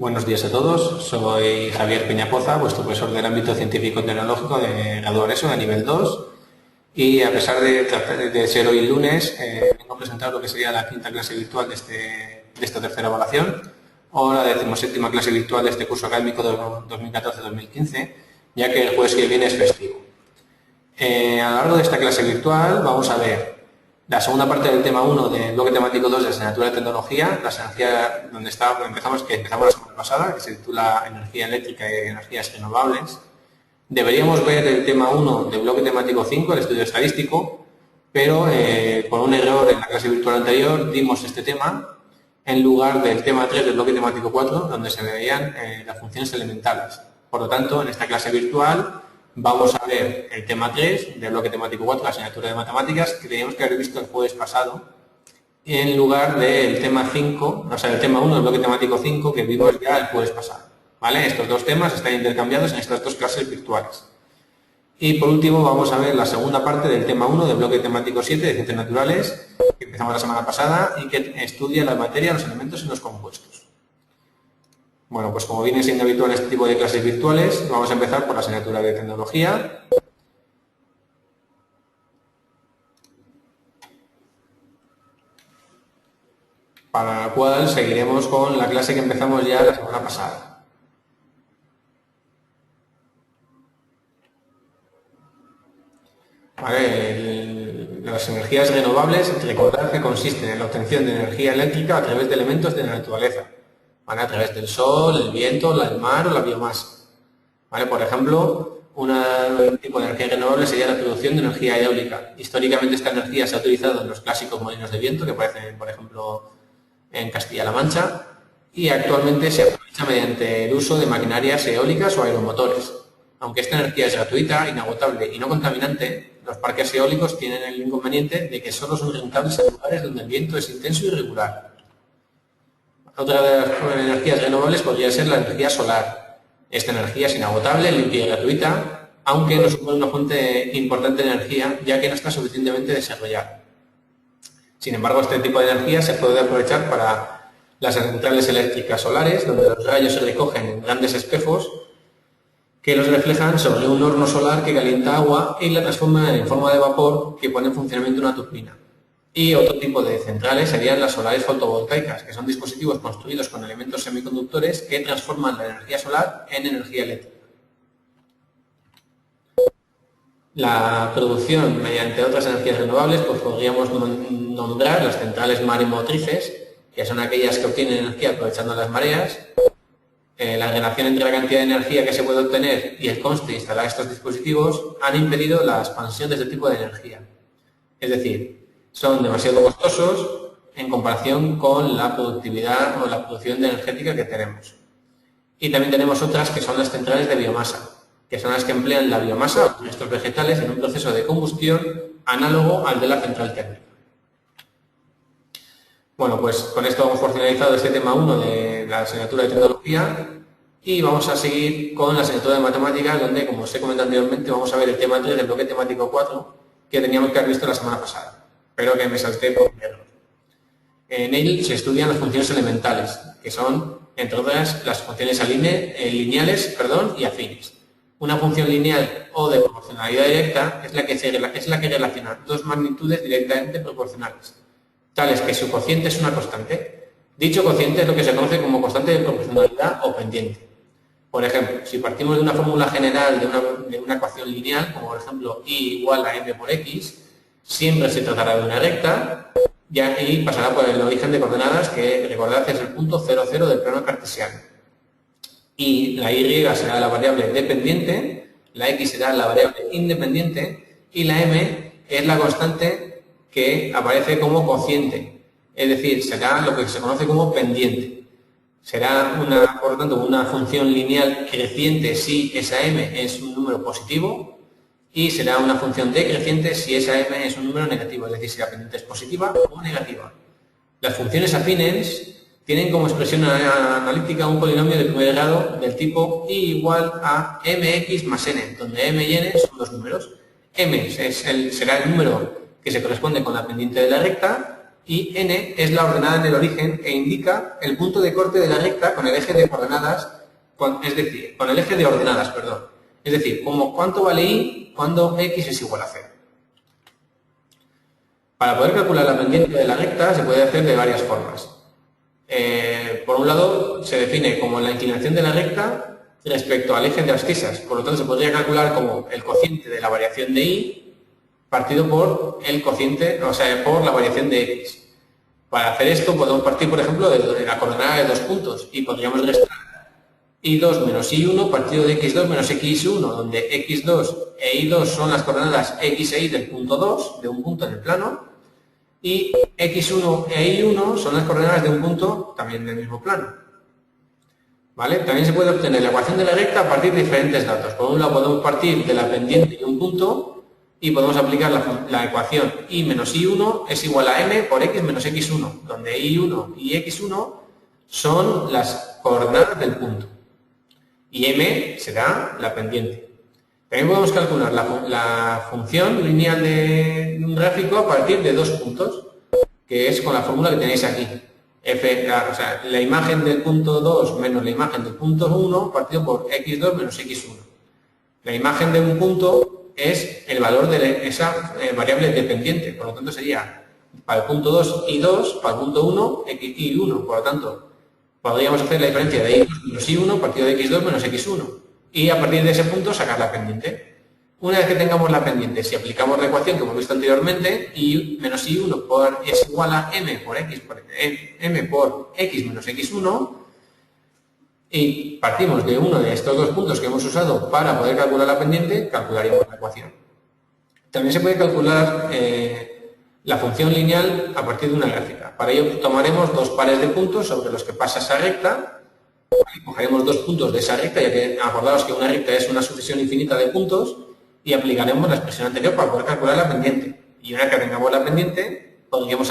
Buenos días a todos, soy Javier Peñapoza, vuestro profesor del ámbito científico-tecnológico de grado ESO de nivel 2 y a pesar de ser hoy lunes, vengo a presentar lo que sería la quinta clase virtual de esta tercera evaluación o la 17ª clase virtual de este curso académico de 2014-2015, ya que el jueves que viene es festivo. A lo largo de esta clase virtual vamos a ver la segunda parte del tema 1 del bloque temático 2 de la asignatura de tecnología, la asignatura donde empezamos la semana pasada, que se titula Energía eléctrica y energías renovables. Deberíamos ver el tema 1 del bloque temático 5, el estudio estadístico, pero por un error en la clase virtual anterior dimos este tema en lugar del tema 3 del bloque temático 4, donde se veían las funciones elementales. Por lo tanto, en esta clase virtual vamos a ver el tema 3 del bloque temático 4, la asignatura de matemáticas, que teníamos que haber visto el jueves pasado, en lugar del tema 5, o sea, el tema 1 del bloque temático 5, que vimos ya el jueves pasado. ¿Vale? Estos dos temas están intercambiados en estas dos clases virtuales. Y por último vamos a ver la segunda parte del tema 1 del bloque temático 7 de Ciencias Naturales, que empezamos la semana pasada y que estudia la materia, los elementos y los compuestos. Bueno, pues como viene siendo habitual este tipo de clases virtuales, vamos a empezar por la asignatura de tecnología. Para la cual seguiremos con la clase que empezamos ya la semana pasada. Vale, las energías renovables, recordad que consisten en la obtención de energía eléctrica a través de elementos de la naturaleza. ¿Vale? A través del sol, el viento, el mar o la biomasa. ¿Vale? Por ejemplo, un tipo de energía renovable sería la producción de energía eólica. Históricamente esta energía se ha utilizado en los clásicos molinos de viento, que aparecen, por ejemplo, en Castilla-La Mancha, y actualmente se aprovecha mediante el uso de maquinarias eólicas o aeromotores. Aunque esta energía es gratuita, inagotable y no contaminante, los parques eólicos tienen el inconveniente de que solo son rentables en lugares donde el viento es intenso y regular. Otra de las energías renovables podría ser la energía solar. Esta energía es inagotable, limpia y gratuita, aunque no supone una fuente importante de energía, ya que no está suficientemente desarrollada. Sin embargo, este tipo de energía se puede aprovechar para las centrales eléctricas solares, donde los rayos se recogen en grandes espejos que los reflejan sobre un horno solar que calienta agua y la transforma en forma de vapor que pone en funcionamiento una turbina. Y otro tipo de centrales serían las solares fotovoltaicas, que son dispositivos construidos con elementos semiconductores que transforman la energía solar en energía eléctrica. La producción mediante otras energías renovables, pues podríamos nombrar las centrales maremotrices, que son aquellas que obtienen energía aprovechando las mareas. La relación entre la cantidad de energía que se puede obtener y el coste de instalar estos dispositivos han impedido la expansión de este tipo de energía. Es decir, son demasiado costosos en comparación con la productividad o la producción de energética que tenemos. Y también tenemos otras que son las centrales de biomasa, que son las que emplean la biomasa o restos vegetales en un proceso de combustión análogo al de la central térmica. Bueno, pues con esto hemos por finalizado este tema 1 de la asignatura de tecnología y vamos a seguir con la asignatura de matemáticas, donde, como os he comentado anteriormente, vamos a ver el tema 3 del bloque temático 4, que teníamos que haber visto la semana pasada, pero que me salté por un error. En él se estudian las funciones elementales, que son, entre otras, las funciones lineales y afines. Una función lineal o de proporcionalidad directa es la que relaciona dos magnitudes directamente proporcionales, tales que su cociente es una constante. Dicho cociente es lo que se conoce como constante de proporcionalidad o pendiente. Por ejemplo, si partimos de una fórmula general de una ecuación lineal, como por ejemplo y igual a m por x, siempre se tratará de una recta, ya que pasará por el origen de coordenadas, que recordad es el punto 0, 0 del plano cartesiano. Y la y será la variable dependiente, la x será la variable independiente y la m es la constante que aparece como cociente, es decir, será lo que se conoce como pendiente. Será, por lo tanto, una función lineal creciente si esa m es un número positivo y será una función decreciente si esa m es un número negativo, es decir, si la pendiente es positiva o negativa. Las funciones afines tienen como expresión analítica un polinomio de primer grado del tipo y igual a mx más n, donde m y n son dos números. M será el número que se corresponde con la pendiente de la recta y n es la ordenada en el origen e indica el punto de corte de la recta con el eje de coordenadas, es decir, con el eje de ordenadas, perdón. Es decir, como cuánto vale y cuando x es igual a 0. Para poder calcular la pendiente de la recta se puede hacer de varias formas. Por un lado, se define como la inclinación de la recta respecto al eje de abscisas. Por lo tanto, se podría calcular como el cociente de la variación de y partido por el cociente, o sea, por la variación de x. Para hacer esto podemos partir, por ejemplo, de la coordenada de 2 puntos y podríamos restar y2 menos y1 partido de x2 menos x1, donde x2 e y2 son las coordenadas x e y del punto 2, de un punto en el plano, y x1 e y1 son las coordenadas de un punto también del mismo plano. ¿Vale? También se puede obtener la ecuación de la recta a partir de diferentes datos. Por un lado podemos partir de la pendiente de un punto y podemos aplicar la ecuación y menos y1 es igual a m por x menos x1, donde y1 y x1 son las coordenadas del punto y m será la pendiente. También podemos calcular la función lineal de un gráfico a partir de 2 puntos, que es con la fórmula que tenéis aquí. O sea, la imagen del punto 2 menos la imagen del punto 1 partido por x2 menos x1. La imagen de un punto es el valor de esa variable dependiente, por lo tanto sería para el punto 2 y2, para el punto 1 x y1, por lo tanto podríamos hacer la diferencia de y2 menos y1 partido de x2 menos x1 y a partir de ese punto sacar la pendiente. Una vez que tengamos la pendiente, si aplicamos la ecuación que hemos visto anteriormente, y menos y1 es igual a m por x menos x1, y partimos de uno de estos 2 puntos que hemos usado para poder calcular la pendiente, calcularíamos la ecuación. También se puede calcular la función lineal a partir de una gráfica. Para ello tomaremos 2 pares de puntos sobre los que pasa esa recta. Cogeremos 2 puntos de esa recta, ya que acordaos que una recta es una sucesión infinita de puntos, y aplicaremos la expresión anterior para poder calcular la pendiente. Y una vez que tengamos la pendiente, podríamos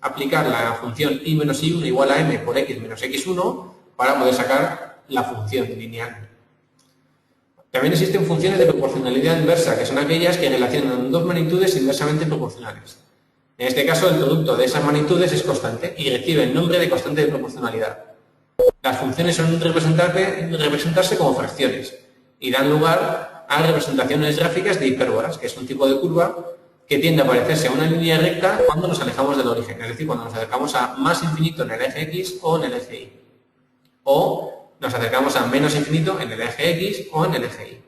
aplicar la función y menos y1 igual a m por x menos x1 para poder sacar la función lineal. También existen funciones de proporcionalidad inversa, que son aquellas que relacionan 2 magnitudes inversamente proporcionales. En este caso, el producto de esas magnitudes es constante y recibe el nombre de constante de proporcionalidad. Las funciones suelen representarse como fracciones y dan lugar a representaciones gráficas de hipérbolas, que es un tipo de curva que tiende a parecerse a una línea recta cuando nos alejamos del origen, es decir, cuando nos acercamos a más infinito en el eje x o en el eje y, o nos acercamos a menos infinito en el eje x o en el eje y.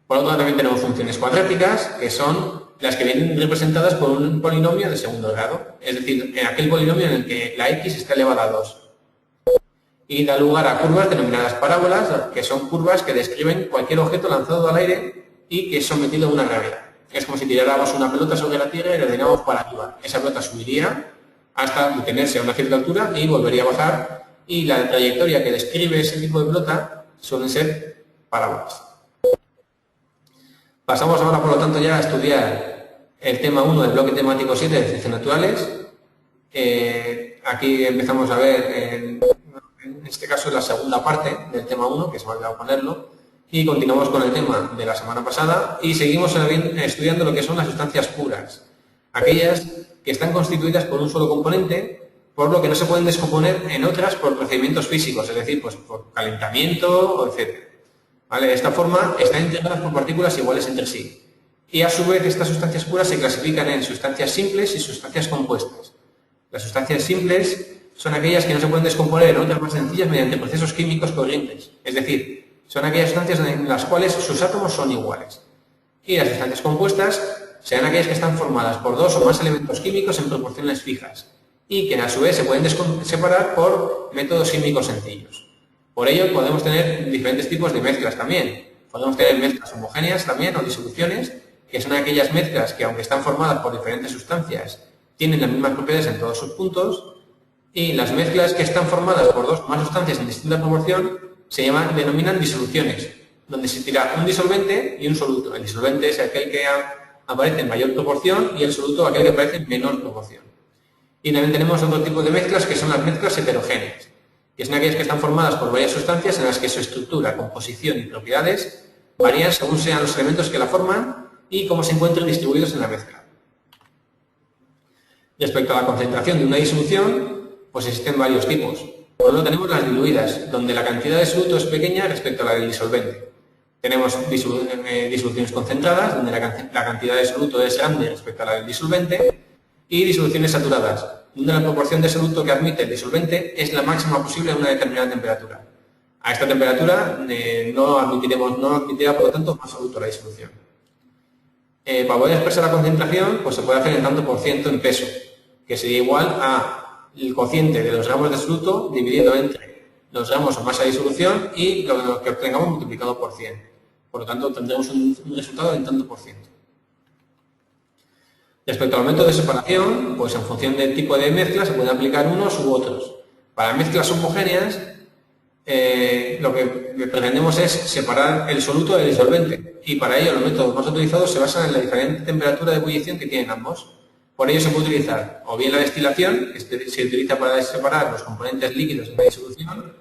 Por otro lado, también tenemos funciones cuadráticas, que son las que vienen representadas por un polinomio de segundo grado, es decir, en aquel polinomio en el que la x está elevada a 2. Y da lugar a curvas denominadas parábolas, que son curvas que describen cualquier objeto lanzado al aire y que es sometido a una gravedad. Es como si tiráramos una pelota sobre la Tierra y la tiramos para arriba. Esa pelota subiría hasta detenerse a una cierta altura y volvería a bajar, y la trayectoria que describe ese tipo de pelota suelen ser parábolas. Pasamos ahora, por lo tanto, ya a estudiar el tema 1 del bloque temático 7 de Ciencias Naturales. Aquí empezamos a ver, en este caso es la segunda parte del tema 1, que se me ha olvidado ponerlo, y continuamos con el tema de la semana pasada y seguimos estudiando lo que son las sustancias puras, aquellas que están constituidas por un solo componente, por lo que no se pueden descomponer en otras por procedimientos físicos, es decir, pues por calentamiento, etc. ¿Vale? De esta forma están integradas por partículas iguales entre sí. Y a su vez estas sustancias puras se clasifican en sustancias simples y sustancias compuestas. Las sustancias simples son aquellas que no se pueden descomponer en otras más sencillas mediante procesos químicos corrientes. Es decir, son aquellas sustancias en las cuales sus átomos son iguales. Y las sustancias compuestas serán aquellas que están formadas por 2 o más elementos químicos en proporciones fijas y que a su vez se pueden separar por métodos químicos sencillos. Por ello podemos tener diferentes tipos de mezclas también. Podemos tener mezclas homogéneas también o disoluciones, que son aquellas mezclas que, aunque están formadas por diferentes sustancias, tienen las mismas propiedades en todos sus puntos. Y las mezclas que están formadas por 2 o más sustancias en distinta proporción se denominan disoluciones, donde se tira un disolvente y un soluto. El disolvente es aquel que aparece en mayor proporción y el soluto aquel que aparece en menor proporción. Y también tenemos otro tipo de mezclas que son las mezclas heterogéneas, que son aquellas que están formadas por varias sustancias en las que su estructura, composición y propiedades varían según sean los elementos que la forman y cómo se encuentran distribuidos en la mezcla. Respecto a la concentración de una disolución, pues existen varios tipos. Por un lado tenemos las diluidas, donde la cantidad de soluto es pequeña respecto a la del disolvente. Tenemos disoluciones concentradas, donde la cantidad de soluto es grande respecto a la del disolvente, y disoluciones saturadas, donde la proporción de soluto que admite el disolvente es la máxima posible a una determinada temperatura. A esta temperatura no admitirá, por lo tanto, más soluto la disolución. Para poder expresar la concentración, pues se puede hacer en tanto por ciento en peso, que sería igual al cociente de los gramos de soluto dividido entre los gramos o masa de disolución y lo que obtengamos multiplicado por 100. Por lo tanto, tendremos un resultado en tanto por ciento. Respecto al método de separación, pues en función del tipo de mezcla se pueden aplicar unos u otros. Para mezclas homogéneas, lo que pretendemos es separar el soluto del disolvente, y para ello los métodos más utilizados se basan en la diferente temperatura de ebullición que tienen ambos. Por ello se puede utilizar o bien la destilación, que se utiliza para separar los componentes líquidos de la disolución,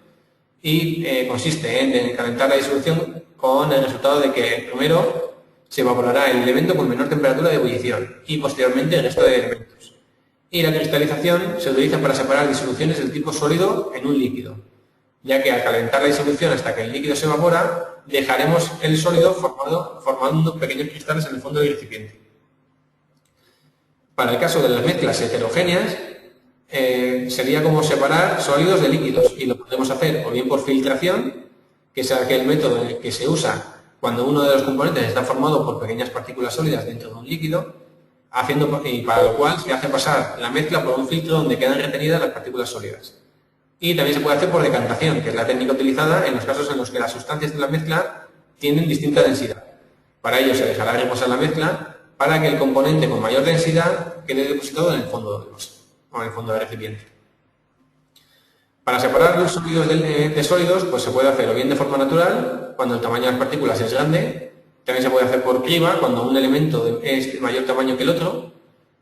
y consiste en calentar la disolución con el resultado de que primero se evaporará el elemento con menor temperatura de ebullición y posteriormente el resto de elementos. Y la cristalización se utiliza para separar disoluciones del tipo sólido en un líquido, ya que al calentar la disolución hasta que el líquido se evapora, dejaremos el sólido formando pequeños cristales en el fondo del recipiente. Para el caso de las mezclas heterogéneas, sería como separar sólidos de líquidos, y lo podemos hacer o bien por filtración, que es aquel método en el que se usa cuando uno de los componentes está formado por pequeñas partículas sólidas dentro de un líquido, y para lo cual se hace pasar la mezcla por un filtro donde quedan retenidas las partículas sólidas. Y también se puede hacer por decantación, que es la técnica utilizada en los casos en los que las sustancias de la mezcla tienen distinta densidad. Para ello se dejará reposar la mezcla para que el componente con mayor densidad quede depositado en el fondo del vaso o en el fondo del recipiente. Para separar los sólidos de sólidos, pues se puede hacer o bien de forma natural, cuando el tamaño de las partículas es grande. También se puede hacer por criba, cuando un elemento es de mayor tamaño que el otro.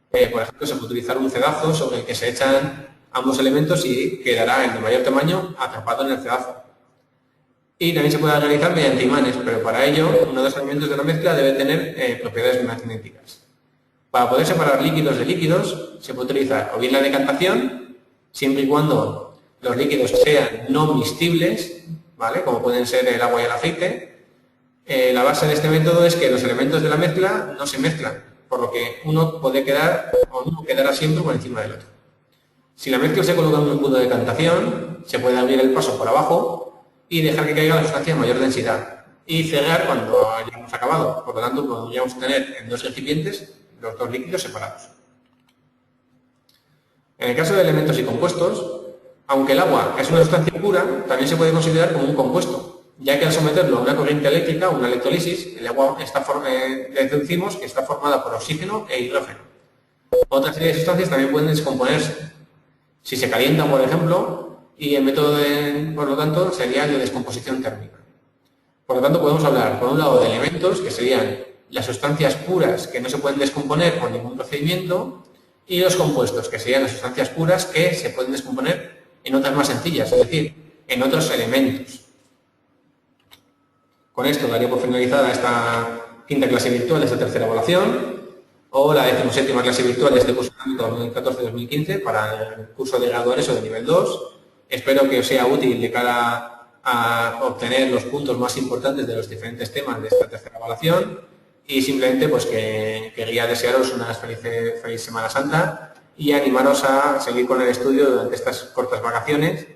Por ejemplo, se puede utilizar un cedazo sobre el que se echan ambos elementos y quedará el de mayor tamaño atrapado en el cedazo. Y también se puede realizar mediante imanes, pero para ello uno de los elementos de la mezcla debe tener propiedades magnéticas. Para poder separar líquidos de líquidos, se puede utilizar o bien la decantación, siempre y cuando los líquidos sean no miscibles, ¿vale?, como pueden ser el agua y el aceite. La base de este método es que los elementos de la mezcla no se mezclan, por lo que uno quedará siempre por encima del otro. Si la mezcla se coloca en un punto de decantación, se puede abrir el paso por abajo y dejar que caiga la sustancia de mayor densidad, y cerrar cuando hayamos acabado. Por lo tanto, podríamos tener en dos recipientes los dos líquidos separados. En el caso de elementos y compuestos, aunque el agua es una sustancia pura, también se puede considerar como un compuesto, ya que al someterlo a una corriente eléctrica, una electrólisis, el agua deducimos que está formada por oxígeno e hidrógeno. Otra serie de sustancias también pueden descomponerse. Si se calientan, por ejemplo, y el método, por lo tanto, sería el de descomposición térmica. Por lo tanto, podemos hablar, por un lado, de elementos, que serían las sustancias puras que no se pueden descomponer por ningún procedimiento, y los compuestos, que serían las sustancias puras que se pueden descomponer en otras más sencillas, es decir, en otros elementos. Con esto daría por finalizada esta quinta clase virtual de esta tercera evaluación, o la 17ª clase virtual de este curso 2014-2015 para el curso de grado ESO de nivel 2. Espero que os sea útil de cara a obtener los puntos más importantes de los diferentes temas de esta tercera evaluación, y simplemente pues que quería desearos una feliz Semana Santa y animaros a seguir con el estudio durante estas cortas vacaciones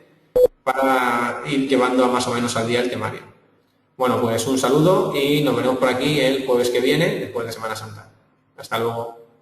para ir llevando más o menos al día el temario. Bueno, pues un saludo y nos veremos por aquí el jueves que viene, después de Semana Santa. Hasta luego.